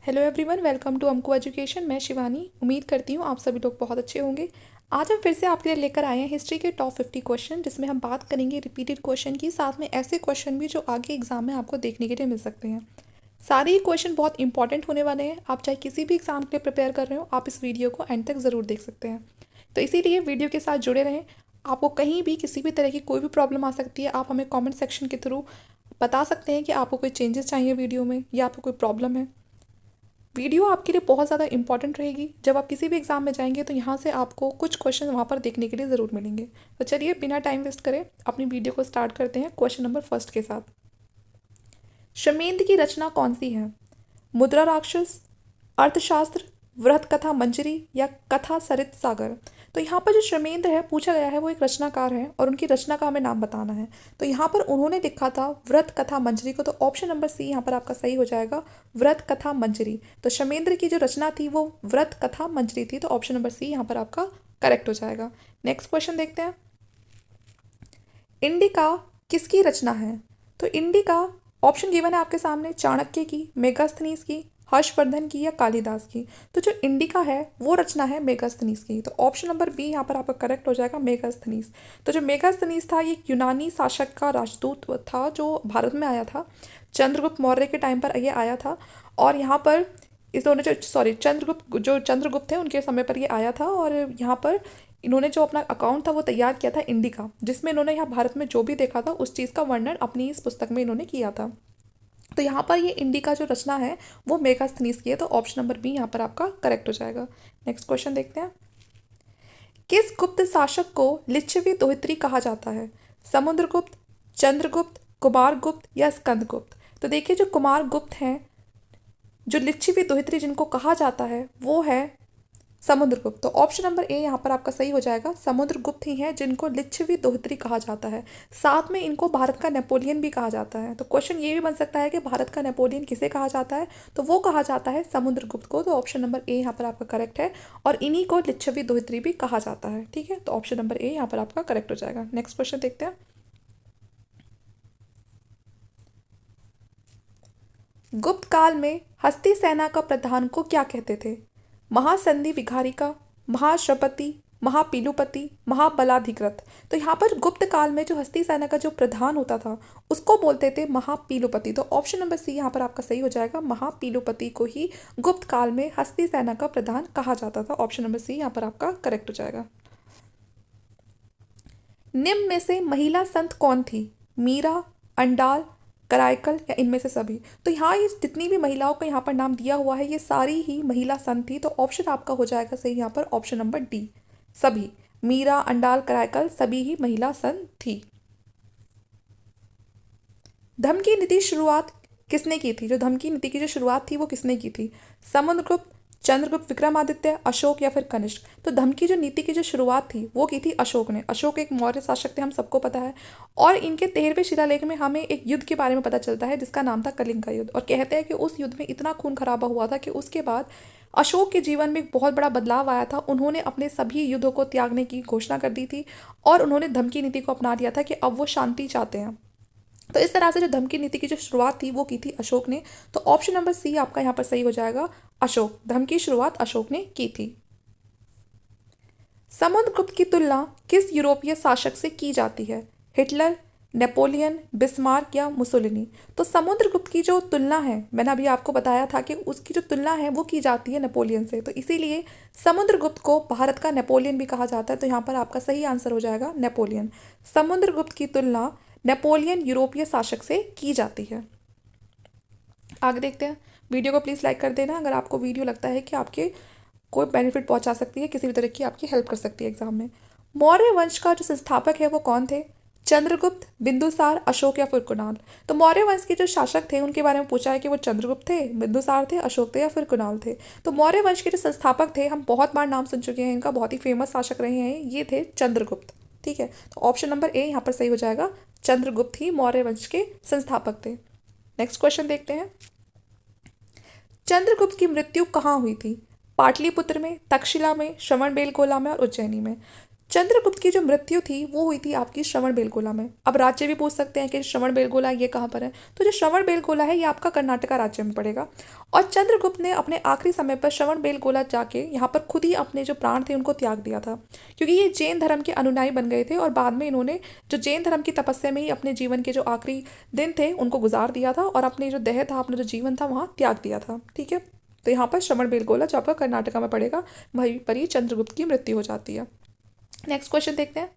Hello everyone, welcome to अमको education. मैं शिवानी। उम्मीद करती हूँ आप सभी लोग बहुत अच्छे होंगे। आज हम फिर से आपके लिए लेकर आए हैं हिस्ट्री के टॉप 50 क्वेश्चन, जिसमें हम बात करेंगे रिपीटेड क्वेश्चन की, साथ में ऐसे क्वेश्चन भी जो आगे एग्जाम में आपको देखने के लिए मिल सकते हैं। सारे ही क्वेश्चन बहुत इंपॉर्टेंट होने वाले हैं। आप चाहे किसी भी एग्जाम के लिए प्रिपेयर कर रहे हो, आप इस वीडियो को एंड तक ज़रूर देख सकते हैं। तो इसीलिए वीडियो के साथ जुड़े रहें। आपको कहीं भी किसी भी तरह की कोई भी प्रॉब्लम आ सकती है, आप हमें कमेंट सेक्शन के थ्रू बता सकते हैं कि आपको कोई चेंजेस चाहिए वीडियो में या आपको कोई प्रॉब्लम है। वीडियो आपके लिए बहुत ज़्यादा इंपॉर्टेंट रहेगी। जब आप किसी भी एग्ज़ाम में जाएंगे तो यहाँ से आपको कुछ क्वेश्चन वहाँ पर देखने के लिए ज़रूर मिलेंगे। तो चलिए बिना टाइम वेस्ट करें अपनी वीडियो को स्टार्ट करते हैं क्वेश्चन नंबर फर्स्ट के साथ। शमेंद्र की रचना कौन सी है? मुद्रा राक्षस, अर्थशास्त्र, वृहत कथा मंजरी या कथा सरित सागर। तो यहाँ पर जो शमेंद्र है पूछा गया है वो एक रचनाकार है और उनकी रचना का हमें नाम बताना है। तो यहाँ पर उन्होंने लिखा था वृहत कथा मंजरी को, तो ऑप्शन नंबर सी यहाँ पर आपका सही हो जाएगा, वृहत कथा मंजरी। तो शमेंद्र की जो रचना थी वो वृहत कथा मंजरी थी, तो ऑप्शन नंबर सी यहाँ पर आपका करेक्ट हो जाएगा। नेक्स्ट क्वेश्चन देखते हैं। इंडिका किसकी रचना है? तो इंडिका ऑप्शन गिवन है आपके सामने, चाणक्य की, मेगास्थनीज की, हर्षवर्धन की या कालिदास की। तो जो इंडिका है वो रचना है मेगास्थनीज की, तो ऑप्शन नंबर बी यहाँ पर आपका करेक्ट हो जाएगा, मेगास्थनीज। तो जो मेगास्थनीज था ये यूनानी शासक का राजदूत था जो भारत में आया था। चंद्रगुप्त मौर्य के टाइम पर ये आया था और यहाँ पर इन्होंने चंद्रगुप्त थे उनके समय पर ये आया था और यहाँ पर इन्होंने जो अपना अकाउंट था वो तैयार किया था इंडिका, जिसमें इन्होंने यहाँ भारत में जो भी देखा था उस चीज़ का वर्णन अपनी इस पुस्तक में इन्होंने किया था। तो यहाँ पर ये इंडिका जो रचना है वो मेगास्थनीज की है, तो ऑप्शन नंबर बी यहाँ पर आपका करेक्ट हो जाएगा। नेक्स्ट क्वेश्चन देखते हैं। किस गुप्त शासक को लिच्छवी दोहित्री कहा जाता है? समुद्रगुप्त, चंद्रगुप्त, कुमारगुप्त या स्कंदगुप्त। तो देखिए जो कुमारगुप्त हैं, जो लिच्छवी दोहित्री जिनको कहा जाता है वो है समुद्रगुप्त। तो ऑप्शन नंबर ए यहाँ पर आपका सही हो जाएगा, समुद्रगुप्त ही है जिनको लिच्छवी दोहित्री कहा जाता है। साथ में इनको भारत का नेपोलियन भी कहा जाता है। तो क्वेश्चन ये भी बन सकता है कि भारत का नेपोलियन किसे कहा जाता है, तो वो कहा जाता है समुद्रगुप्त को। तो ऑप्शन नंबर ए यहाँ पर आपका करेक्ट है और इन्हीं को लिच्छवी दोहित्री भी कहा जाता है। ठीक है, तो ऑप्शन नंबर ए यहाँ पर आपका करेक्ट हो जाएगा। नेक्स्ट क्वेश्चन देखते हैं। गुप्त काल में हस्ती सेना का प्रधान को क्या कहते थे? महासंधि विघारिका, महाश्रपति, महापीलुपति, महाबलाधिकृत। तो यहाँ पर गुप्त काल में जो हस्ती सेना का जो प्रधान होता था उसको बोलते थे महापीलुपति। तो ऑप्शन नंबर सी यहाँ पर आपका सही हो जाएगा, महापीलुपति को ही गुप्त काल में हस्ती सेना का प्रधान कहा जाता था। ऑप्शन नंबर सी यहाँ पर आपका करेक्ट हो जाएगा। निम्न में से महिला संत कौन थी? मीरा, अंडाल, कराइकल या इनमें से सभी। तो यहाँ ये जितनी भी महिलाओं का यहाँ पर नाम दिया हुआ है ये सारी ही महिला संत थी, तो ऑप्शन आपका हो जाएगा सही यहाँ पर, ऑप्शन नंबर डी, सभी। मीरा, अंडाल, कराइकल सभी ही महिला संत थी। धम्म की नीति शुरुआत किसने की थी? जो धम्म की नीति की जो शुरुआत थी वो किसने की थी? समुद्रगुप्त, चंद्रगुप्त, विक्रमादित्य, अशोक या फिर कनिष्क। तो धम्म की जो नीति की जो शुरुआत थी वो की थी अशोक ने। अशोक एक मौर्य शासक थे, हम सबको पता है। और इनके 13वें शिलालेख में हमें एक युद्ध के बारे में पता चलता है जिसका नाम था कलिंग का युद्ध, और कहते हैं कि उस युद्ध में इतना खून खराबा हुआ था कि उसके बाद अशोक के जीवन में एक बहुत बड़ा बदलाव आया था। उन्होंने अपने सभी युद्धों को त्यागने की घोषणा कर दी थी और उन्होंने धम्म की नीति को अपना लिया था कि अब वो शांति चाहते हैं। तो इस तरह से जो धम्म की नीति की जो शुरुआत थी वो की थी अशोक ने। तो ऑप्शन नंबर सी आपका यहाँ पर सही हो जाएगा, अशोक। धम्म की शुरुआत अशोक ने की थी। समुद्रगुप्त की तुलना किस यूरोपीय शासक से की जाती है? हिटलर, नेपोलियन, बिस्मार्क या मुसोलिनी। तो समुद्रगुप्त की जो तुलना है, मैंने अभी आपको बताया था कि उसकी जो तुलना है वो की जाती है नेपोलियन से, तो इसीलिए समुद्रगुप्त को भारत का नेपोलियन भी कहा जाता है। तो यहाँ पर आपका सही आंसर हो जाएगा नेपोलियन। समुद्रगुप्त की तुलना नेपोलियन यूरोपीय शासक से की जाती है। आगे देखते हैं। वीडियो को प्लीज़ लाइक कर देना अगर आपको वीडियो लगता है कि आपके कोई बेनिफिट पहुंचा सकती है, किसी भी तरह की आपकी हेल्प कर सकती है एग्जाम में। मौर्य वंश का जो संस्थापक है वो कौन थे? चंद्रगुप्त, बिंदुसार, अशोक या फिर कुणाल। तो मौर्य वंश के जो शासक थे उनके बारे में पूछा है कि वो चंद्रगुप्त थे, बिंदुसार थे, अशोक थे या फिर कुणाल थे। तो मौर्य वंश के जो संस्थापक थे, हम बहुत बार नाम सुन चुके हैं इनका, बहुत ही फेमस शासक रहे हैं, ये थे चंद्रगुप्त। ठीक है, तो ऑप्शन नंबर ए यहाँ पर सही हो जाएगा, चंद्रगुप्त ही मौर्य वंश के संस्थापक थे। नेक्स्ट क्वेश्चन देखते हैं। चंद्रगुप्त की मृत्यु कहाँ हुई थी? पाटलिपुत्र में, तक्षशिला में, श्रवणबेलगोला में और उज्जैनी में। चंद्रगुप्त की जो मृत्यु थी वो हुई थी आपकी श्रवणबेलगोला में। अब राज्य भी पूछ सकते हैं कि श्रवणबेलगोला ये कहाँ पर है, तो जो श्रवणबेलगोला है ये आपका कर्नाटका राज्य में पड़ेगा। और चंद्रगुप्त ने अपने आखिरी समय पर श्रवणबेलगोला जाके यहाँ पर खुद ही अपने जो प्राण थे उनको त्याग दिया था, क्योंकि ये जैन धर्म के अनुयायी बन गए थे और बाद में इन्होंने जो जैन धर्म की तपस्या में ही अपने जीवन के जो आखिरी दिन थे उनको गुजार दिया था और अपने जो देह था, अपना जो जीवन था वहाँ त्याग दिया था। ठीक है, तो यहाँ पर श्रवणबेलगोला जो आपका कर्नाटका में पड़ेगा वहीं पर ही चंद्रगुप्त की मृत्यु हो जाती है। नेक्स्ट क्वेश्चन देखते हैं,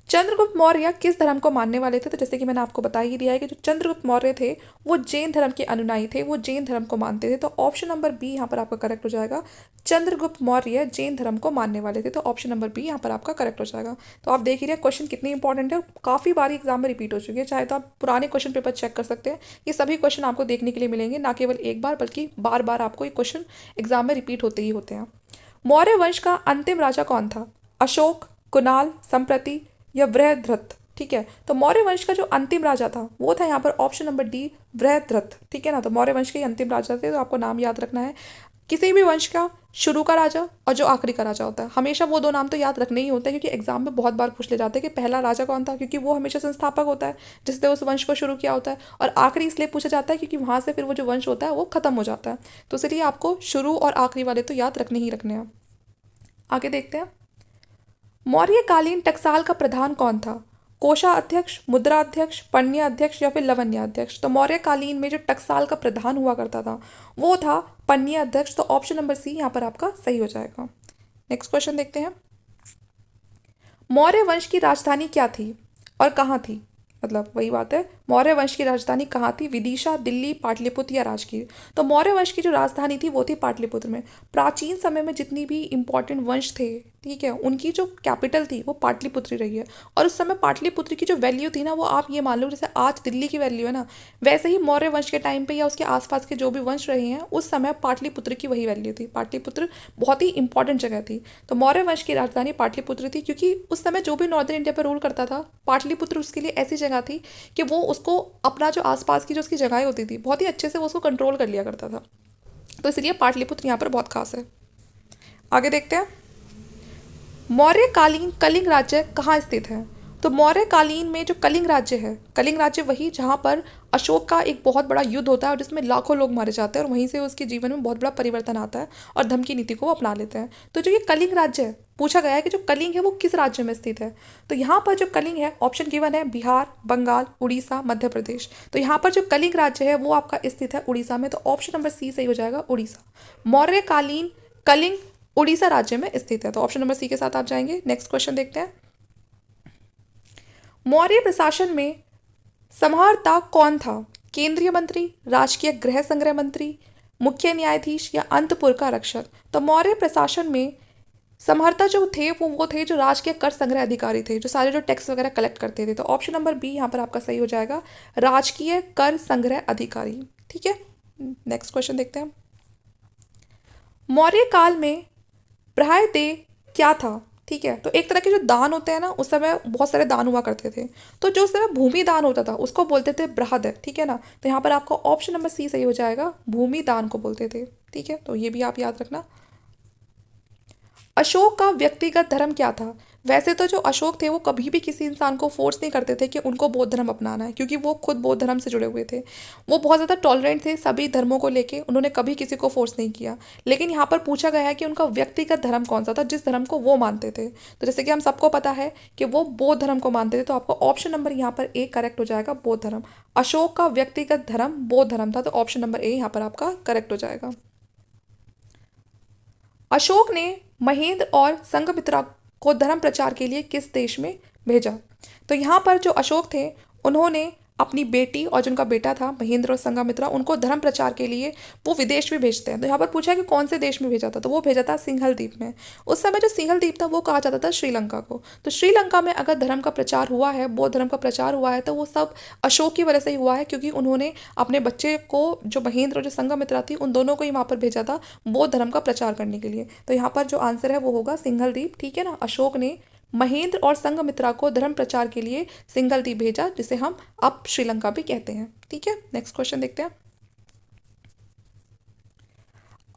चंद्रगुप्त मौर्य किस धर्म को मानने वाले थे। तो जैसे कि मैंने आपको बता ही दिया है कि जो चंद्रगुप्त मौर्य थे वो जैन धर्म के अनुयायी थे, वो जैन धर्म को मानते थे। तो ऑप्शन नंबर बी यहाँ पर आपका करेक्ट हो जाएगा, चंद्रगुप्त मौर्य जैन धर्म को मानने वाले थे। तो ऑप्शन नंबर बी यहाँ पर आपका करेक्ट हो जाएगा। तो आप देख ही रहे हैं क्वेश्चन कितनी इंपॉर्टेंट है, काफ़ी बार एग्जाम में रिपीट हो चुकी है। चाहे तो आप पुराने क्वेश्चन पेपर चेक कर सकते हैं, ये सभी क्वेश्चन आपको देखने के लिए मिलेंगे, ना केवल एक बार बल्कि बार बार आपको ये क्वेश्चन एग्जाम में रिपीट होते ही होते हैं। मौर्य वंश का अंतिम राजा कौन था, अशोक, कुणाल, संप्रति या वृहद्रथ। ठीक है, तो मौर्य वंश का जो अंतिम राजा था वो था यहाँ पर ऑप्शन नंबर डी, वृहद्रथ। ठीक है ना, तो मौर्य वंश के अंतिम राजा थे, तो आपको नाम याद रखना है। किसी भी वंश का शुरू का राजा और जो आखिरी का राजा होता है, हमेशा वो दो नाम तो याद रखने ही होते हैं, क्योंकि एग्जाम में बहुत बार पूछ ले जाते हैं कि पहला राजा कौन था, क्योंकि वो हमेशा संस्थापक होता है जिसने उस वंश को शुरू किया होता है, और आखिरी इसलिए पूछा जाता है क्योंकि वहाँ से फिर वो जो वंश होता है वो खत्म हो जाता है। तो इसलिए आपको शुरू और आखिरी वाले तो याद रखने ही रखने हैं। आगे देखते हैं, मौर्यकालीन टकसाल का प्रधान कौन था, कोषाध्यक्ष, मुद्राध्यक्ष, पण्याध्यक्ष या फिर लवण्याध्यक्ष। तो मौर्यकालीन में जो टकसाल का प्रधान हुआ करता था वो था पण्याध्यक्ष। तो ऑप्शन नंबर सी यहाँ पर आपका सही हो जाएगा। नेक्स्ट क्वेश्चन देखते हैं, मौर्य वंश की राजधानी क्या थी और कहाँ थी। मतलब वही बात है, मौर्य वंश की राजधानी कहाँ थी, विदिशा, दिल्ली, पाटलिपुत्र या राजगीर। तो मौर्य वंश की जो राजधानी थी वो थी पाटलिपुत्र में। प्राचीन समय में जितनी भी इंपॉर्टेंट वंश थे, ठीक है, उनकी जो कैपिटल थी वो पाटलिपुत्र रही है। और उस समय पाटलिपुत्र की जो वैल्यू थी ना, वो आप ये मान लो जैसे आज दिल्ली की वैल्यू है ना, वैसे ही मौर्य वंश के टाइम पे या उसके आसपास के जो भी वंश रहे हैं उस समय पाटलिपुत्र की वही वैल्यू थी। पाटलिपुत्र बहुत ही इंपॉर्टेंट जगह थी। तो मौर्य वंश की राजधानी पाटलिपुत्र थी, क्योंकि उस समय जो भी नॉर्दर्न इंडिया पर रूल करता था, पाटलिपुत्र उसके लिए ऐसी जगह थी कि वो उसको अपना जो आसपास की जो उसकी जगहें होती थी बहुत ही अच्छे से वो उसको कंट्रोल कर लिया करता था। तो इसलिए पाटलिपुत्र यहाँ पर बहुत खास है। आगे देखते हैं, मौर्यकालीन कलिंग राज्य कहाँ स्थित है। तो मौर्यकालीन में जो कलिंग राज्य है, कलिंग राज्य वही जहाँ पर अशोक का एक बहुत बड़ा युद्ध होता है और जिसमें लाखों लोग मारे जाते हैं और वहीं से उसके जीवन में बहुत बड़ा परिवर्तन आता है और धर्म की नीति को वो अपना लेते हैं। तो जो ये कलिंग राज्य है, पूछा गया है कि जो कलिंग है वो किस राज्य में स्थित है। तो यहाँ पर जो कलिंग है, ऑप्शन गिवन है बिहार, बंगाल, उड़ीसा, मध्य प्रदेश। तो यहाँ पर जो कलिंग राज्य है वो आपका स्थित है उड़ीसा में। तो ऑप्शन नंबर सी सही हो जाएगा, उड़ीसा। मौर्यकालीन कलिंग उड़ीसा राज्य में स्थित है। तो ऑप्शन नंबर सी के साथ आप जाएंगे। नेक्स्ट क्वेश्चन देखते हैं, मौर्य प्रशासन में संहारता कौन था, केंद्रीय मंत्री, राजकीय गृह संग्रह मंत्री, मुख्य न्यायाधीश या अंतपुर का रक्षक। तो मौर्य प्रशासन में संहर्ता जो थे वो थे जो राजकीय कर संग्रह अधिकारी थे, जो सारे जो टैक्स वगैरह कलेक्ट करते थे। तो ऑप्शन नंबर बी यहाँ पर आपका सही हो जाएगा, राजकीय कर संग्रह अधिकारी। ठीक है, नेक्स्ट क्वेश्चन देखते हैं, मौर्य काल में ब्राह्यदेय क्या था। ठीक है, तो एक तरह के जो दान होते हैं ना, उस समय बहुत सारे दान हुआ करते थे। तो जो उस समय भूमि दान होता था उसको बोलते थे ब्राह्यदेय। ठीक है ना, तो यहाँ पर आपका ऑप्शन नंबर सी सही हो जाएगा, भूमि दान को बोलते थे। ठीक है, तो ये भी आप याद रखना। अशोक का व्यक्तिगत धर्म क्या था। वैसे तो जो अशोक थे वो कभी भी किसी इंसान को फोर्स नहीं करते थे कि उनको बौद्ध धर्म अपनाना है, क्योंकि वो खुद बौद्ध धर्म से जुड़े हुए थे। वो बहुत ज़्यादा टॉलरेंट थे सभी धर्मों को लेके, उन्होंने कभी किसी को फोर्स नहीं किया। लेकिन यहाँ पर पूछा गया है कि उनका व्यक्तिगत धर्म कौन सा था, जिस धर्म को वो मानते थे। तो जैसे कि हम सबको पता है कि वो बौद्ध धर्म को मानते थे, तो आपको ऑप्शन नंबर यहाँ पर ए करेक्ट हो जाएगा, बौद्ध धर्म। अशोक का व्यक्तिगत धर्म बौद्ध धर्म था, तो ऑप्शन नंबर ए यहाँ पर आपका करेक्ट हो जाएगा। अशोक ने महेंद्र और संघमित्रा को धर्म प्रचार के लिए किस देश में भेजा। तो यहाँ पर जो अशोक थे उन्होंने अपनी बेटी और जिनका बेटा था महेंद्र और संघमित्रा, उनको धर्म प्रचार के लिए वो विदेश में भेजते हैं। तो यहाँ पर पूछा कि कौन से देश में भेजा था, तो वो भेजा था सिंहल द्वीप में। उस समय जो सिंहल द्वीप था वो कहा जाता था श्रीलंका को। तो श्रीलंका में अगर धर्म का प्रचार हुआ है, बौद्ध धर्म का प्रचार हुआ है, तो वो सब अशोक की वजह से ही हुआ है, क्योंकि उन्होंने अपने बच्चे को, जो महेंद्र और जो संघमित्रा थी, उन दोनों को ही वहाँ पर भेजा था बौद्ध धर्म का प्रचार करने के लिए। तो यहाँ पर जो आंसर है वो होगा सिंहल द्वीप। ठीक है ना, अशोक ने महेंद्र और संघमित्रा को धर्म प्रचार के लिए सिंघल द्वीप भेजा, जिसे हम अब श्रीलंका भी कहते हैं। ठीक है, नेक्स्ट क्वेश्चन देखते हैं,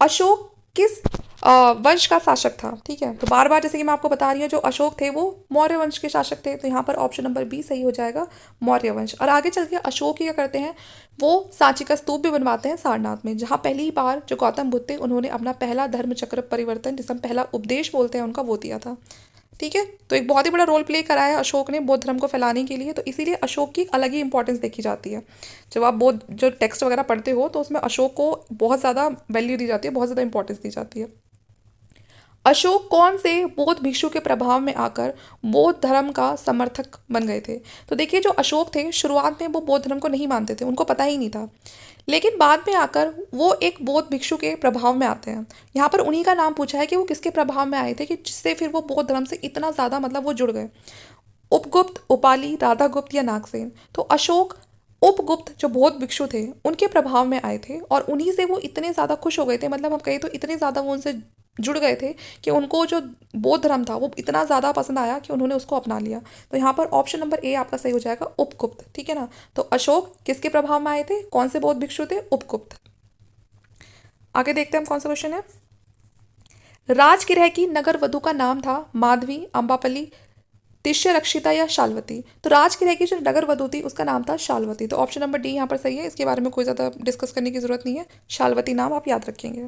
अशोक किस वंश का शासक था। ठीक है, तो बार बार जैसे कि मैं आपको बता रही हूँ, जो अशोक थे वो मौर्य वंश के शासक थे, तो यहाँ पर ऑप्शन नंबर बी सही हो जाएगा, मौर्य वंश। और आगे चल के अशोक ही क्या करते हैं, वो सांची का स्तूप भी बनवाते हैं सारनाथ में, जहाँ पहली बार जो गौतम बुद्ध थे उन्होंने अपना पहला धर्म चक्र परिवर्तन, जिसे हम पहला उपदेश बोलते हैं उनका, वो दिया था। ठीक है, तो एक बहुत ही बड़ा रोल प्ले करा है अशोक ने बौद्ध धर्म को फैलाने के लिए, तो इसीलिए अशोक की अलग ही इंपॉर्टेंस देखी जाती है। जब आप बौद्ध जो टेक्स्ट वगैरह पढ़ते हो तो उसमें अशोक को बहुत ज़्यादा वैल्यू दी जाती है, बहुत ज़्यादा इंपॉर्टेंस दी जाती है। अशोक कौन से बौद्ध भिक्षु के प्रभाव में आकर बौद्ध धर्म का समर्थक बन गए थे? तो देखिए, जो अशोक थे शुरुआत में वो बौद्ध धर्म को नहीं मानते थे, उनको पता ही नहीं था, लेकिन बाद में आकर वो एक बौद्ध भिक्षु के प्रभाव में आते हैं। यहाँ पर उन्हीं का नाम पूछा है कि वो किसके प्रभाव में आए थे कि जिससे फिर वो बौद्ध धर्म से इतना ज़्यादा मतलब वो जुड़ गए। उपगुप्त, उपाली, राधागुप्त या नागसेन? तो अशोक उपगुप्त जो बौद्ध भिक्षु थे उनके प्रभाव में आए थे, और उन्हीं से वो इतने ज़्यादा खुश हो गए थे, मतलब हम कहें तो इतने ज़्यादा वो उनसे जुड़ गए थे कि उनको जो बौद्ध धर्म था वो इतना ज़्यादा पसंद आया कि उन्होंने उसको अपना लिया। तो यहाँ पर ऑप्शन नंबर ए आपका सही हो जाएगा, उपगुप्त। ठीक है ना, तो अशोक किसके प्रभाव में आए थे, कौन से बौद्ध भिक्षु थे, उपगुप्त। आगे देखते हैं हम कौन सा क्वेश्चन है। राजगृह की नगर वधु का नाम था माधवी, अम्बापली, तिष्य रक्षिता या शालवती? तो राजगृह की जो नगर वधु थी उसका नाम था शालवती, तो ऑप्शन नंबर डी यहाँ पर सही है, इसके बारे में कोई ज़्यादा डिस्कस करने की जरूरत नहीं है, शालवती नाम आप याद रखेंगे।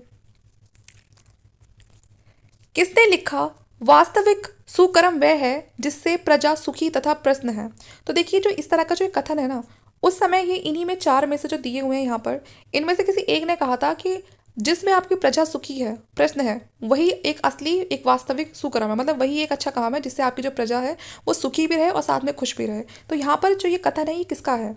किसने लिखा वास्तविक सुकर्म वह है जिससे प्रजा सुखी तथा प्रसन्न है? तो देखिए, जो इस तरह का जो कथन है ना, उस समय ये इन्हीं में चार में से जो दिए हुए हैं यहाँ पर, इनमें से किसी एक ने कहा था कि जिसमें आपकी प्रजा सुखी है, प्रश्न है, वही एक असली एक वास्तविक सुकर्म है, मतलब वही एक अच्छा काम है जिससे आपकी जो प्रजा है वो सुखी भी रहे और साथ में खुश भी रहे। तो यहाँ पर जो ये कथन है ये किसका है,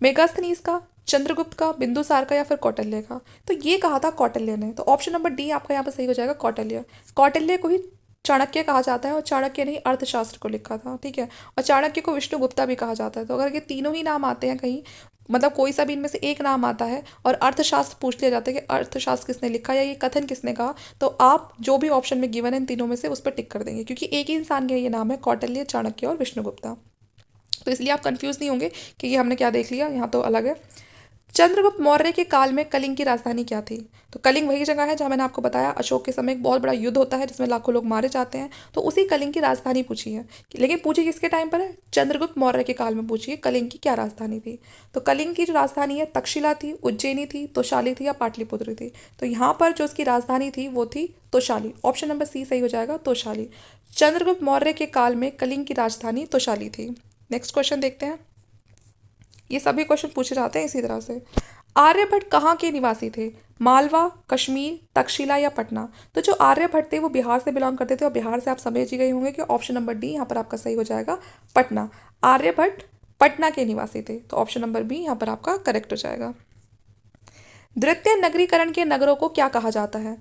मेगास्थनीज का, चंद्रगुप्त का, बिंदुसार का या फिर कौटिल्य का? तो ये कहा था कौटिल्य ने, तो ऑप्शन नंबर डी आपका यहाँ पर सही हो जाएगा, कौटिल्य। कौटिल्य को ही चाणक्य कहा जाता है, और चाणक्य ने ही अर्थशास्त्र को लिखा था। ठीक है, और चाणक्य को विष्णुगुप्ता भी कहा जाता है। तो अगर ये तीनों ही नाम आते हैं कहीं, मतलब कोई सा भी इनमें से एक नाम आता है और अर्थशास्त्र पूछ लिया जाता है कि अर्थशास्त्र किसने लिखा या ये कथन किसने कहा, तो आप जो भी ऑप्शन में गिवन है इन तीनों में से उस पर टिक कर देंगे, क्योंकि एक ही इंसान के ये नाम है, कौटिल्य, चाणक्य और विष्णुगुप्ता। तो इसलिए आप कंफ्यूज नहीं होंगे कि ये हमने क्या देख लिया, यहाँ तो अलग है। चंद्रगुप्त मौर्य के काल में कलिंग की राजधानी क्या थी? तो कलिंग वही जगह है जहाँ मैंने आपको बताया अशोक के समय एक बहुत बड़ा युद्ध होता है जिसमें लाखों लोग मारे जाते हैं, तो उसी कलिंग की राजधानी पूछी है। लेकिन पूछी किसके टाइम पर है, चंद्रगुप्त मौर्य के काल में पूछी है कलिंग की क्या राजधानी थी। तो कलिंग की जो राजधानी है तक्षशिला थी, उज्जैनी थी, तोशाली थी या पाटलिपुत्र थी? तो यहाँ पर जो उसकी राजधानी थी वो थी तोशाली, ऑप्शन नंबर सी सही हो जाएगा, तोशाली। चंद्रगुप्त मौर्य के काल में कलिंग की राजधानी तोशाली थी। नेक्स्ट क्वेश्चन देखते हैं, ये सभी क्वेश्चन पूछे जाते हैं इसी तरह से। आर्यभट्ट कहाँ के निवासी थे, मालवा, कश्मीर, तक्षशिला या पटना? तो जो आर्यभट्ट थे वो बिहार से बिलोंग करते थे, और बिहार से आप समझ ही गए होंगे कि ऑप्शन नंबर डी यहाँ पर आपका सही हो जाएगा, पटना। आर्यभट्ट पटना के निवासी थे, तो ऑप्शन नंबर बी यहाँ पर आपका करेक्ट हो जाएगा। द्वितीय नगरीकरण के नगरों को क्या कहा जाता है,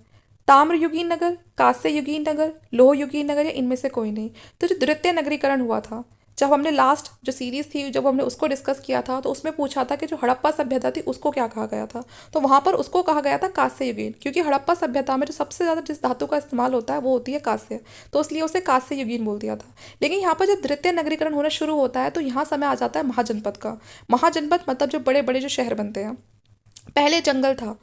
ताम्रयुगीन नगर, कांस्ययुगीन नगर, लोहयुगीन नगर या इनमें से कोई नहीं? तो जो द्वितीय नगरीकरण हुआ था, जब हमने लास्ट जो सीरीज थी जब हमने उसको डिस्कस किया था, तो उसमें पूछा था कि जो हड़प्पा सभ्यता थी उसको क्या कहा गया था, तो वहाँ पर उसको कहा गया था कांस्ययुगीन, क्योंकि हड़प्पा सभ्यता में जो सबसे ज़्यादा जिस धातु का इस्तेमाल होता है वो होती है कांस्य, तो इसलिए उसे कांस्ययुगीन बोल दिया था। लेकिन यहाँ पर जब द्वितीय नगरीकरण होना शुरू होता है तो यहाँ समय आ जाता है महाजनपद का। महाजनपद मतलब जो बड़े बड़े जो शहर बनते हैं। पहले जंगल था,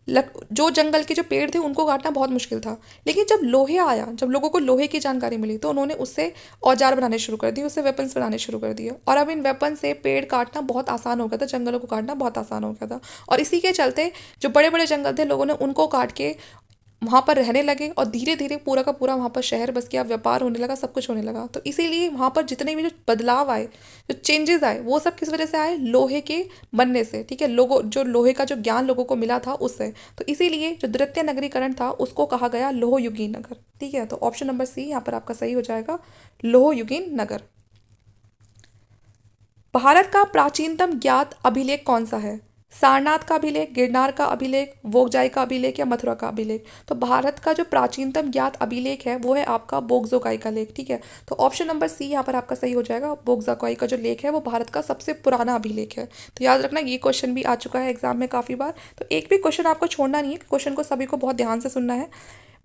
जो जंगल के जो पेड़ थे उनको काटना बहुत मुश्किल था, लेकिन जब लोहे आया, जब लोगों को लोहे की जानकारी मिली तो उन्होंने उससे औजार बनाने शुरू कर दिए, उससे वेपन्स बनाने शुरू कर दिए, और अब इन वेपन से पेड़ काटना बहुत आसान हो गया था, जंगलों को काटना बहुत आसान हो गया था। और इसी के चलते जो बड़े बड़े जंगल थे लोगों ने उनको काट के वहाँ पर रहने लगे, और धीरे धीरे पूरा का पूरा वहाँ पर शहर बस गया, व्यापार होने लगा, सब कुछ होने लगा। तो इसीलिए वहाँ पर जितने भी जो बदलाव आए, जो चेंजेस आए, वो सब किस वजह से आए, लोहे के बनने से। ठीक है, लोगों जो लोहे का जो ज्ञान लोगों को मिला था उससे, तो इसीलिए जो द्वितीय नगरीकरण था उसको कहा गया लोहयुगीन नगर। ठीक है, तो ऑप्शन नंबर सी यहाँ पर आपका सही हो जाएगा, लोहयुगीन नगर। भारत का प्राचीनतम ज्ञात अभिलेख कौन सा है, सारनाथ का अभिलेख, गिरनार का अभिलेख, वोगजाई का अभिलेख या मथुरा का अभिलेख? तो भारत का जो प्राचीनतम ज्ञात अभिलेख है वो है आपका बोगजोगाई का लेख। ठीक है, तो ऑप्शन नंबर सी यहाँ पर आपका सही हो जाएगा, बोगजागाई का जो लेख है वो भारत का सबसे पुराना अभिलेख है। तो याद रखना, ये क्वेश्चन भी आ चुका है एग्जाम में काफ़ी बार, तो एक भी क्वेश्चन आपको छोड़ना नहीं है, क्वेश्चन को सभी को बहुत ध्यान से सुनना है।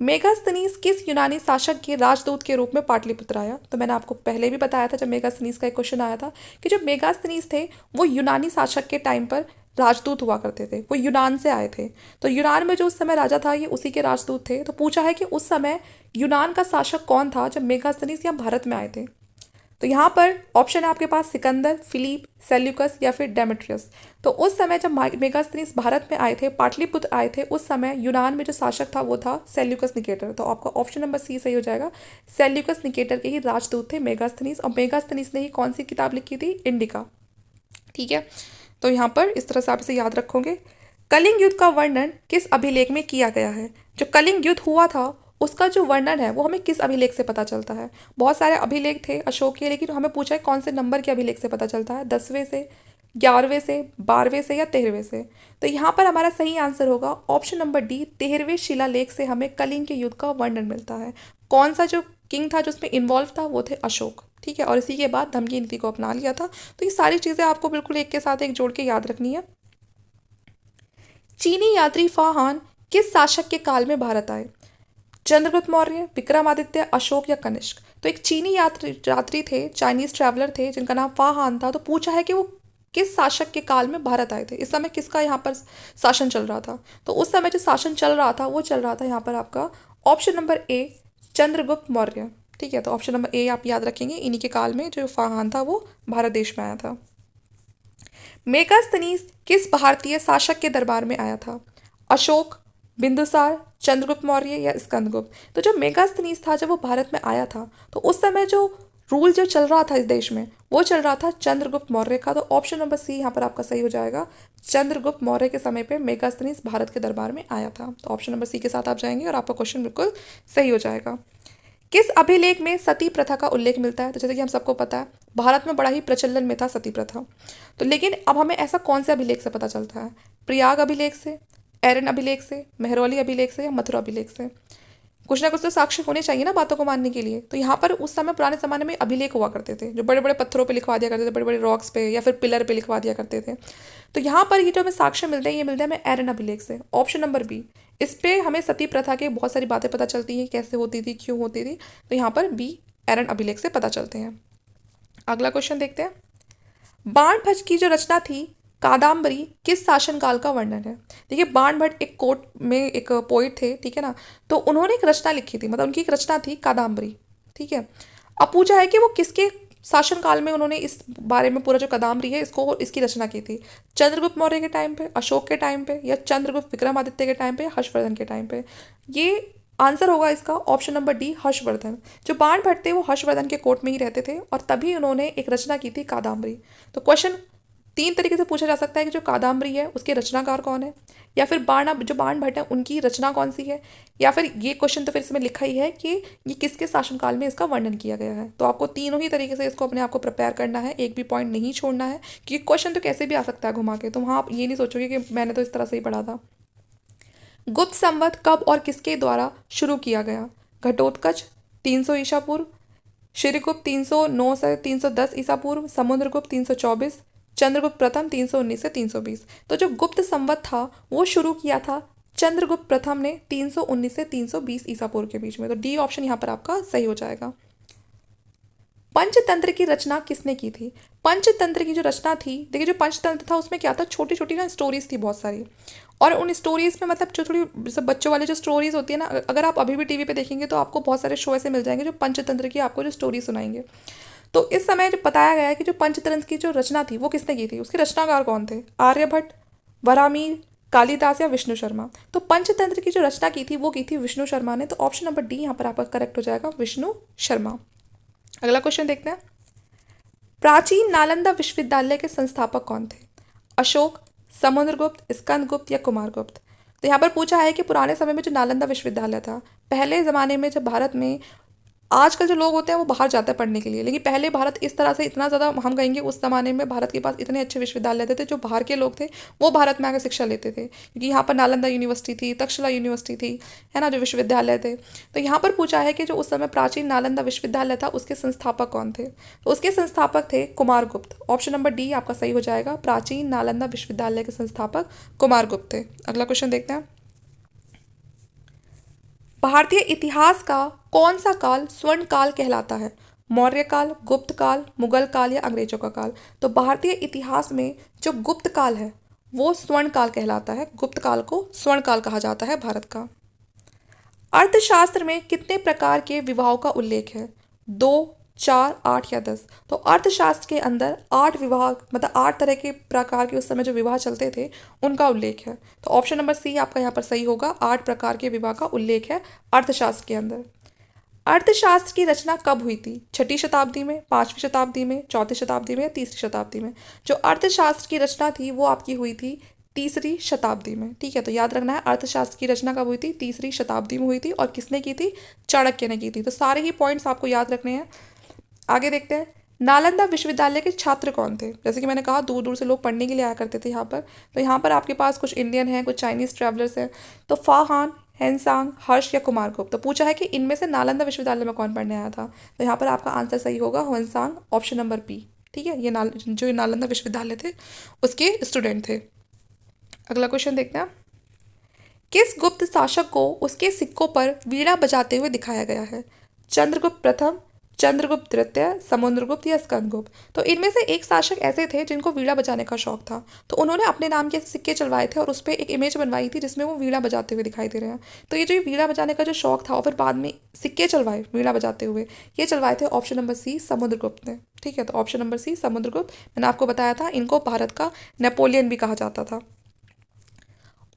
मेगास्थनीज किस यूनानी शासक के राजदूत के रूप में पाटलिपुत्र आया? तो मैंने आपको पहले भी बताया था जब मेगास्थनीज का एक क्वेश्चन आया था कि जो मेगास्थनीज थे वो यूनानी शासक के टाइम पर राजदूत हुआ करते थे, वो यूनान से आए थे। तो यूनान में जो उस समय राजा था ये उसी के राजदूत थे। तो पूछा है कि उस समय यूनान का शासक कौन था जब मेगास्थनीज यहाँ भारत में आए थे। तो यहाँ पर ऑप्शन है आपके पास सिकंदर, फिलिप, सेल्यूकस या फिर डेमेट्रियस। तो उस समय जब मेगास्थनीज भारत में आए थे, पाटलिपुत्र आए थे, उस समय यूनान में जो शासक था वो था सेल्यूकस निकेटर। तो आपका ऑप्शन नंबर सी सही हो जाएगा। सेल्यूकस निकेटर के ही राजदूत थे मेगास्थनीज, और मेगास्थनीज ने ही कौन सी किताब लिखी थी? इंडिका। ठीक है, तो यहाँ पर इस तरह से आप इसे याद रखोगे। कलिंग युद्ध का वर्णन किस अभिलेख में किया गया है? जो कलिंग युद्ध हुआ था उसका जो वर्णन है वो हमें किस अभिलेख से पता चलता है? बहुत सारे अभिलेख थे अशोक के, लेकिन हमें पूछा है कौन से नंबर के अभिलेख से पता चलता है? 10वें से, 11वें से, 12वें से या 13वें से? तो यहाँ पर हमारा सही आंसर होगा ऑप्शन नंबर डी, 13वें शिलालेख से हमें कलिंग के युद्ध का वर्णन मिलता है। कौन सा जो किंग था जो उसमें इन्वॉल्व था वो थे अशोक। ठीक है, और इसी के बाद धमकी नीति को अपना लिया था। तो ये सारी चीज़ें आपको बिल्कुल एक के साथ एक जोड़ के याद रखनी है। चीनी यात्री फाहान किस शासक के काल में भारत आए? चंद्रगुप्त मौर्य, विक्रमादित्य, अशोक या कनिष्क? तो एक चीनी यात्री थे, चाइनीज ट्रैवलर थे जिनका नाम फाहान था। तो पूछा है कि वो किस शासक के काल में भारत आए थे? इस समय किसका यहाँ पर शासन चल रहा था? तो उस समय जो शासन चल रहा था वो चल रहा था यहाँ पर आपका option number A, Chandragupta Maurya. ठीक है, तो ऑप्शन नंबर ए आप याद रखेंगे, इन्हीं के काल में जो फाहान था वो भारत देश में आया था। मेगास्थनीज किस भारतीय शासक के दरबार में आया था? अशोक, बिंदुसार, चंद्रगुप्त मौर्य या स्कंदगुप्त? तो जब मेगास्थनीज था, जब वो भारत में आया था, तो उस समय जो रूल जो चल रहा था इस देश में वो चल रहा था चंद्रगुप्त मौर्य का। तो ऑप्शन नंबर सी यहाँ पर आपका सही हो जाएगा। चंद्रगुप्त मौर्य के समय पे मेगास्थनीज भारत के दरबार में आया था। तो ऑप्शन नंबर सी के साथ आप जाएंगे और आपका क्वेश्चन बिल्कुल सही हो जाएगा। किस अभिलेख में सती प्रथा का उल्लेख मिलता है? तो जैसे कि हम सबको पता है भारत में बड़ा ही प्रचलन में था सती प्रथा। तो लेकिन अब हमें ऐसा कौन से अभिलेख से पता चलता है? प्रयाग अभिलेख से, एरन अभिलेख से, मेहरौली अभिलेख से या मथुरा अभिलेख से? कुछ ना कुछ तो साक्ष्य होने चाहिए ना बातों को मानने के लिए। तो यहाँ पर उस समय पुराने ज़माने में अभिलेख हुआ करते थे जो बड़े बड़े पत्थरों पे लिखवा दिया करते थे, बड़े बड़े रॉक्स पे या फिर पिलर पे लिखवा दिया करते थे। तो यहाँ पर ये जो हमें साक्ष्य मिलते हैं ये मिलते हैं हमें एरन अभिलेख से। ऑप्शन नंबर बी, इस पे हमें सती प्रथा के बहुत सारी बातें पता चलती हैं, कैसे होती थी, क्यों होती थी। तो यहाँ पर बी, एरन अभिलेख से पता चलते हैं। अगला क्वेश्चन देखते हैं। बाणभट्ट की जो रचना थी कादम्बरी किस शासनकाल का वर्णन है? देखिए बाणभट्ट एक कोर्ट में एक पोइट थे, ठीक है ना। तो उन्होंने एक रचना लिखी थी, मतलब उनकी एक रचना थी कादम्बरी। ठीक है, अब पूछा है कि वो किसके शासनकाल में उन्होंने इस बारे में पूरा जो कादम्बरी है इसको इसकी रचना की थी? चंद्रगुप्त मौर्य के टाइम पे, अशोक के टाइम पे या चंद्रगुप्त विक्रमादित्य के टाइम पे, हर्षवर्धन के टाइम पे? ये आंसर होगा इसका ऑप्शन नंबर डी, हर्षवर्धन। जो बाणभट्ट थे वो हर्षवर्धन के कोर्ट में ही रहते थे और तभी उन्होंने एक रचना की थी कादम्बरी। तो क्वेश्चन तीन तरीके से पूछा जा सकता है कि जो कादम्बरी है उसके रचनाकार कौन है, या फिर जो बाणभट्ट है उनकी रचना कौन सी है, या फिर ये क्वेश्चन तो फिर इसमें लिखा ही है कि ये किसके शासनकाल में इसका वर्णन किया गया है। तो आपको तीनों ही तरीके से इसको अपने आप को प्रिपेयर करना है, एक भी पॉइंट नहीं छोड़ना है, क्योंकि क्वेश्चन तो कैसे भी आ सकता है घुमा के। तो वहाँ आप ये नहीं सोचोगे कि मैंने तो इस तरह से ही पढ़ा था। गुप्त संवत कब और किसके द्वारा शुरू किया गया? घटोत्कच 300 ईसा पूर्व, श्रीगुप्त 309 से 310 ईसा पूर्व, समुद्रगुप्त 324, चंद्रगुप्त प्रथम 319 से 320। तो जो गुप्त संवत था वो शुरू किया था चंद्रगुप्त प्रथम ने 319 से 320 ईसा पूर्व के बीच में। तो डी ऑप्शन यहाँ पर आपका सही हो जाएगा। पंचतंत्र की रचना किसने की थी? पंचतंत्र की जो रचना थी, देखिए जो पंचतंत्र था उसमें क्या था, छोटी छोटी ना स्टोरीज थी बहुत सारी, और उन स्टोरीज में मतलब जो थोड़ी सब बच्चों वाले जो स्टोरीज होती है ना, अगर आप अभी भी टीवी पे देखेंगे तो आपको बहुत सारे शो ऐसे मिल जाएंगे जो पंचतंत्र की आपको जो स्टोरी सुनाएंगे। तो इस समय जो बताया गया है कि जो पंचतंत्र की जो रचना थी वो किसने की थी, उसके रचनाकार कौन थे? आर्यभट्ट, वराहमिहिर, कालिदास या विष्णु शर्मा? तो पंचतंत्र की जो रचना की थी वो की थी विष्णु शर्मा ने। तो ऑप्शन नंबर डी यहाँ पर आपका करेक्ट हो जाएगा, विष्णु शर्मा। अगला क्वेश्चन देखते हैं। प्राचीन नालंदा विश्वविद्यालय के संस्थापक कौन थे? अशोक, समुद्रगुप्त, स्कंदगुप्त या कुमारगुप्त? तो यहाँ पर पूछा है कि पुराने समय में जो नालंदा विश्वविद्यालय था, पहले ज़माने में जब भारत में, आजकल जो लोग होते हैं वो बाहर जाते हैं पढ़ने के लिए, लेकिन पहले भारत इस तरह से इतना ज़्यादा, हम कहेंगे उस ज़माने में भारत के पास इतने अच्छे विश्वविद्यालय थे, जो बाहर के लोग थे वो भारत में आकर शिक्षा लेते थे, क्योंकि यहाँ पर नालंदा यूनिवर्सिटी थी, तक्षशिला यूनिवर्सिटी थी, है ना, जो विश्वविद्यालय थे। तो यहाँ पर पूछा है कि जो उस समय प्राचीन नालंदा विश्वविद्यालय था उसके संस्थापक कौन थे? तो उसके संस्थापक थे कुमारगुप्त। ऑप्शन नंबर डी आपका सही हो जाएगा, प्राचीन नालंदा विश्वविद्यालय के संस्थापक कुमारगुप्त थे। अगला क्वेश्चन देखते हैं। भारतीय इतिहास का कौन सा काल स्वर्ण काल कहलाता है? मौर्य काल, गुप्त काल, मुगल काल या अंग्रेजों का काल? तो भारतीय इतिहास में जो गुप्त काल है वो स्वर्ण काल कहलाता है। गुप्त काल को स्वर्ण काल कहा जाता है भारत का। अर्थशास्त्र में कितने प्रकार के विवाहों का उल्लेख है? 2, 4, 8 या 10? तो अर्थशास्त्र के अंदर 8 विवाह, मतलब 8 तरह के प्रकार के उस समय जो विवाह चलते थे उनका उल्लेख है। तो ऑप्शन नंबर सी आपका यहाँ पर सही होगा। 8 प्रकार के विवाह का उल्लेख है अर्थशास्त्र के अंदर। अर्थशास्त्र की रचना कब हुई थी? 6ठी शताब्दी में, 5वीं शताब्दी में, 4ठी शताब्दी में या 3री शताब्दी में? जो अर्थशास्त्र की रचना थी वो आपकी हुई थी 3री शताब्दी में। ठीक है, तो याद रखना है अर्थशास्त्र की रचना कब हुई थी? 3री शताब्दी में हुई थी। और किसने की थी? चाणक्य ने की थी। तो सारे ही पॉइंट्स आपको याद रखने हैं। आगे देखते हैं, नालंदा विश्वविद्यालय के छात्र कौन थे? जैसे कि मैंने कहा दूर दूर से लोग पढ़ने के लिए आया करते थे यहाँ पर। तो यहाँ पर आपके पास कुछ इंडियन हैं, कुछ चाइनीज ट्रैवलर्स हैं। तो फाहान, हेनसांग, हर्ष या कुमारगुप्त? तो पूछा है कि इनमें से नालंदा विश्वविद्यालय में कौन पढ़ने आया था? तो यहाँ पर आपका आंसर सही होगा हेनसांग, ऑप्शन नंबर बी। ठीक है, ये जो नालंदा विश्वविद्यालय थे उसके स्टूडेंट थे। अगला क्वेश्चन देखते हैं, किस गुप्त शासक को उसके सिक्कों पर वीणा बजाते हुए दिखाया गया है? चंद्रगुप्त प्रथम, चंद्रगुप्त द्वितीय, समुद्रगुप्त या स्कंदगुप्त? तो इनमें से एक शासक ऐसे थे जिनको वीणा बजाने का शौक था। तो उन्होंने अपने नाम के ऐसे सिक्के चलवाए थे और उस पर एक इमेज बनवाई थी जिसमें वो वीणा बजाते हुए दिखाई दे रहे हैं। तो ये जो ये वीणा बजाने का जो शौक था और फिर बाद में सिक्के चलवाए वीणा बजाते हुए, ये चलवाए थे ऑप्शन नंबर सी समुद्रगुप्त ने। ठीक है, तो ऑप्शन नंबर सी समुद्रगुप्त। मैंने आपको बताया था इनको भारत का नेपोलियन भी कहा जाता था।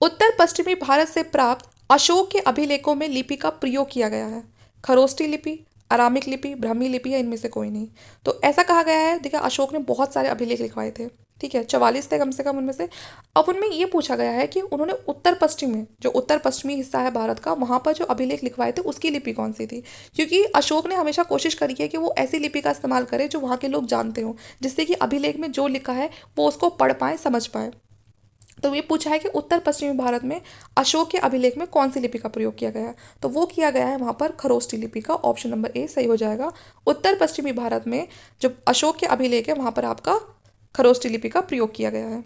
उत्तर पश्चिमी भारत से प्राप्त अशोक के अभिलेखों में लिपि का प्रयोग किया गया है। खरोष्टी लिपि, अरामिक लिपि, ब्राह्मी लिपि या इनमें से कोई नहीं? तो ऐसा कहा गया है, देखिए अशोक ने बहुत सारे अभिलेख लिखवाए थे। ठीक है, 44 थे कम से कम उनमें से। अब उनमें ये पूछा गया है कि उन्होंने उत्तर पश्चिम में, जो उत्तर पश्चिमी हिस्सा है भारत का, वहाँ पर जो अभिलेख लिखवाए थे उसकी लिपि कौन सी थी? क्योंकि अशोक ने हमेशा कोशिश करी है कि वो ऐसी लिपि का इस्तेमाल करे जो वहाँ के लोग जानते हों, जिससे कि अभिलेख में जो लिखा है वो उसको पढ़ पाए, समझ पाए। तो ये पूछा है कि उत्तर पश्चिमी भारत में अशोक के अभिलेख में कौन सी लिपि का प्रयोग किया गया है? तो वो किया गया है वहाँ पर खरोष्टी लिपि का। ऑप्शन नंबर ए सही हो जाएगा। उत्तर पश्चिमी भारत में जो अशोक के अभिलेख है वहाँ पर आपका खरोष्टी लिपि का प्रयोग किया गया है।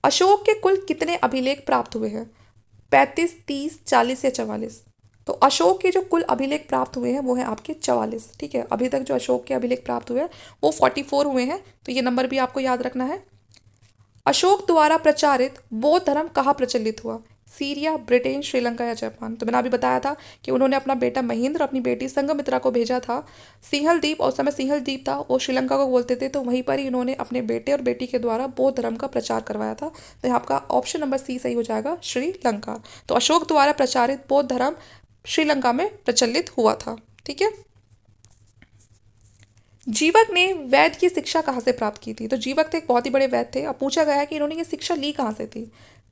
अशोक के कुल कितने अभिलेख प्राप्त हुए हैं? 35, 30, 40 या 44? तो अशोक के जो कुल अभिलेख प्राप्त हुए हैं वो है आपके 44। ठीक है, अभी तक जो अशोक के अभिलेख प्राप्त हुए हैं वो 44 हुए हैं। तो ये नंबर भी आपको याद रखना है। अशोक द्वारा प्रचारित बौद्ध धर्म कहाँ प्रचलित हुआ? सीरिया, ब्रिटेन, श्रीलंका या जापान? तो मैंने अभी बताया था कि उन्होंने अपना बेटा महेंद्र, अपनी बेटी संघमित्रा को भेजा था सिंहल द्वीप, और उस समय सिंहल द्वीप था वो श्रीलंका को बोलते थे। तो वहीं पर ही इन्होंने अपने बेटे और बेटी के द्वारा बौद्ध धर्म का प्रचार करवाया था। तो यहाँ आपका ऑप्शन नंबर सी सही हो जाएगा, श्रीलंका। तो अशोक द्वारा प्रचारित बौद्ध धर्म श्रीलंका में प्रचलित हुआ था। ठीक है, जीवक ने वैद्य की शिक्षा कहाँ से प्राप्त की थी? तो जीवक थे एक बहुत ही बड़े वैद्य थे। अब पूछा गया है कि इन्होंने ये शिक्षा ली कहाँ से थी?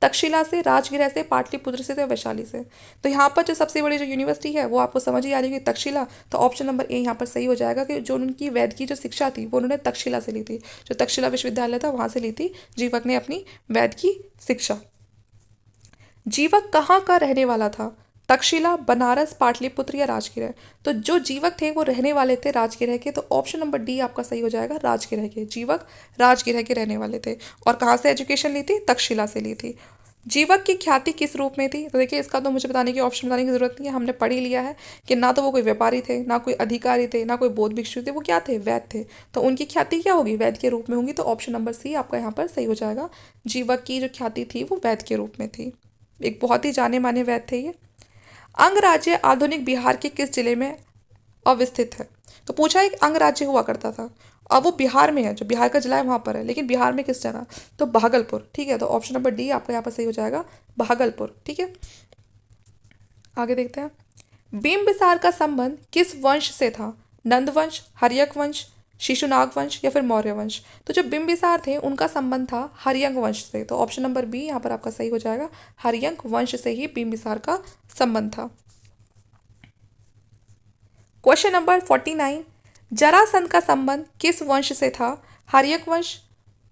तक्षशिला से, राजगृह से, पाटलिपुत्र से या वैशाली से? तो यहाँ पर जो सबसे बड़ी जो यूनिवर्सिटी है वो आपको समझ ही आ रही है, तक्षशिला। तो ऑप्शन नंबर ए यहाँ पर सही हो जाएगा कि जो उनकी वैद्य की जो शिक्षा थी वो उन्होंने तक्षशिला से ली थी। जो तक्षशिला विश्वविद्यालय था वहाँ से ली थी जीवक ने अपनी वैद्य की शिक्षा। जीवक कहाँ का रहने वाला था? तक्षशिला, बनारस, पाटलिपुत्र या राजगृह? तो जो जीवक थे वो रहने वाले थे राजगृह के। तो ऑप्शन नंबर डी आपका सही हो जाएगा, राजगृह के। जीवक राजगृह के रहने वाले थे। और कहाँ से एजुकेशन ली थी? तक्षशिला से ली थी। जीवक की ख्याति किस रूप में थी? तो देखिए इसका तो मुझे बताने की ऑप्शन बताने की जरूरत नहीं है, हमने पढ़ ही लिया है कि ना तो वो कोई व्यापारी थे, ना कोई अधिकारी थे, ना कोई बौद्ध भिक्षु थे, वो क्या थे? वैद्य थे। तो उनकी ख्याति क्या होगी? वैद्य के रूप में होंगी। तो ऑप्शन नंबर सी आपका यहाँ पर सही हो जाएगा। जीवक की जो ख्याति थी वो वैद्य के रूप में थी। एक बहुत ही जाने माने वैद्य थे ये। अंगराज्य आधुनिक बिहार के किस जिले में अवस्थित है? तो पूछा एक अंगराज्य हुआ करता था, अब वो बिहार में है, जो बिहार का जिला है वहाँ पर है, लेकिन बिहार में किस जगह? तो भागलपुर। ठीक है, तो ऑप्शन नंबर डी आपका यहाँ पर सही हो जाएगा, भागलपुर। ठीक है, आगे देखते हैं, बिंबिसार का संबंध किस वंश से था? नंदवंश, हर्यक वंश, शिशुनाग वंश या फिर मौर्य वंश? तो जो बिंबिसार थे उनका संबंध था हर्यंक वंश से। तो ऑप्शन नंबर बी यहाँ पर आपका सही हो जाएगा, हर्यंक वंश से ही बिंबिसार का संबंध था। क्वेश्चन नंबर 49, जरासंध का संबंध किस वंश से था? हर्यक वंश,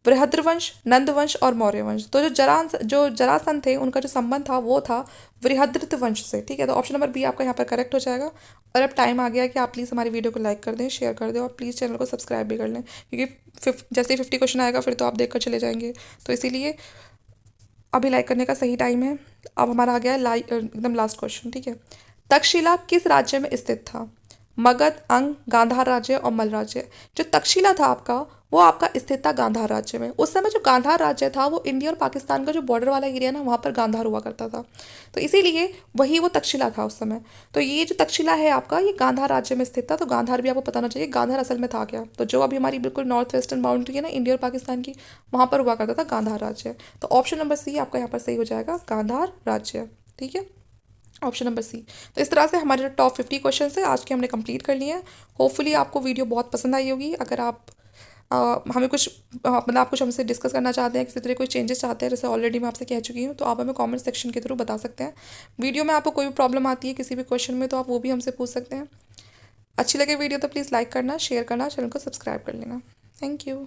बृहद्रवंश, नंदवंश और मौर्य वंश? तो जो जरासंध थे उनका जो संबंध था वो था बृहद्रथ वंश से। ठीक है, तो ऑप्शन नंबर बी आपका यहाँ पर करेक्ट हो जाएगा। और अब टाइम आ गया कि आप प्लीज़ हमारी वीडियो को लाइक कर दें, शेयर कर दें और प्लीज़ चैनल को सब्सक्राइब भी कर लें, क्योंकि जैसे ही 50 क्वेश्चन आएगा फिर तो आप देख कर चले जाएंगे। तो इसीलिए अभी लाइक करने का सही टाइम है। अब हमारा आ गया है एकदम लास्ट क्वेश्चन। ठीक है, तक्षशिला किस राज्य में स्थित था? मगध, अंग, गांधार राज्य और मल राज्य? जो तक्षशिला था आपका वो आपका स्थित था गांधार राज्य में। उस समय जो गांधार राज्य था वो इंडिया और पाकिस्तान का जो बॉर्डर वाला एरिया ना, वहाँ पर गांधार हुआ करता था। तो इसीलिए वही वो तक्षशिला था उस समय। तो ये जो तक्षशिला है आपका, ये गांधार राज्य में स्थित था। तो गांधार भी आपको पता होना चाहिए गांधार असल में था क्या। तो जो अभी हमारी बिल्कुल नॉर्थ वेस्टर्न बाउंड्री है ना इंडिया और पाकिस्तान की, वहाँ पर हुआ करता था गांधार राज्य। तो ऑप्शन नंबर सी आपका यहाँ पर सही हो जाएगा, गांधार राज्य। ठीक है, ऑप्शन नंबर सी। तो इस तरह से हमारे जो टॉप 50 क्वेश्चन है आज के हमने कंप्लीट कर लिए हैं। होपफुली आपको वीडियो बहुत पसंद आई होगी। अगर आप हमें कुछ मतलब आप कुछ हमसे डिस्कस करना चाहते हैं, किसी तरह कोई चेंजेस चाहते हैं, जैसे ऑलरेडी मैं आपसे कह चुकी हूँ, तो आप हमें कमेंट सेक्शन के थ्रू बता सकते हैं। वीडियो में आपको कोई भी प्रॉब्लम आती है किसी भी क्वेश्चन में, तो आप वो भी हमसे पूछ सकते हैं। अच्छी लगे वीडियो तो प्लीज़ लाइक करना, शेयर करना, चैनल को सब्सक्राइब कर लेना। Thank you.